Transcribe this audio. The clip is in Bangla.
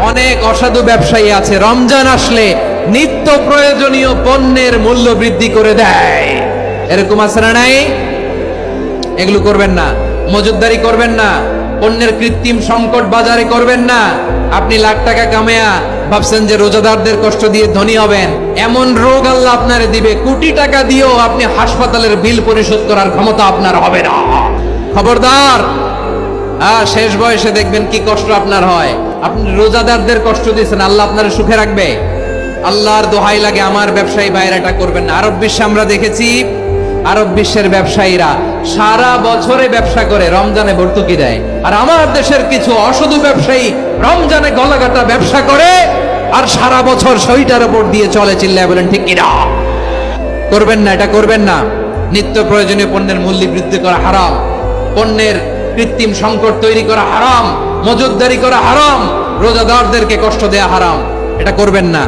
অনেক অসাধু ব্যবসায়ী আছে রমজান আসলে নিত্য প্রয়োজনীয় পণ্যের মূল্য বৃদ্ধি করে দেয়। এরকম আছে না নাই? এগুলো করবেন না, মজুতদারি করবেন না, পণ্যের কৃত্রিম সংকট বাজারে করবেন না। আপনি লাখ টাকা কামায়া ভাবছেন যে রোজাদারদের কষ্ট দিয়ে ধনী হবেন, এমন রোগ আল্লাহ আপনারে দিবে কোটি টাকা দিয়েও আপনি হাসপাতালের বিল পরিশোধ করার ক্ষমতা আপনার হবে না। খবরদার। শেষ বয়সে দেখবেন কি কষ্ট আপনার হয়। আপনি রোজাদারদের কষ্ট দিয়েছেন, আল্লাহ আপনার সুখে রাখবে? আল্লাহর দোহাই লাগে আমার ব্যবসায়ী ভাইরা এটা করবেন না। আরব বিশ্বে আমরা দেখেছি, আরব বিশ্বের ব্যবসায়ীরা সারা বছরে ব্যবসা করে, রমজানে ভর্তুকি দেয়। আর আমার দেশের কিছু অসাধু ব্যবসায়ী রমজানে গলাকাটা ব্যবসা করে আর সারা বছর সইটার উপর দিয়ে চলে। চিল্লায় বলেন ঠিক কিনা? করবেন না, এটা করবেন না। নিত্য প্রয়োজনীয় পণ্যের মূল্য বৃদ্ধি করা হারাম, পণ্যের কৃত্রিম সংকট তৈরি করা হারাম, মজুতদারি করা হারাম, রোজাদারদেরকে কষ্ট দেয়া হারাম। এটা করবেন না।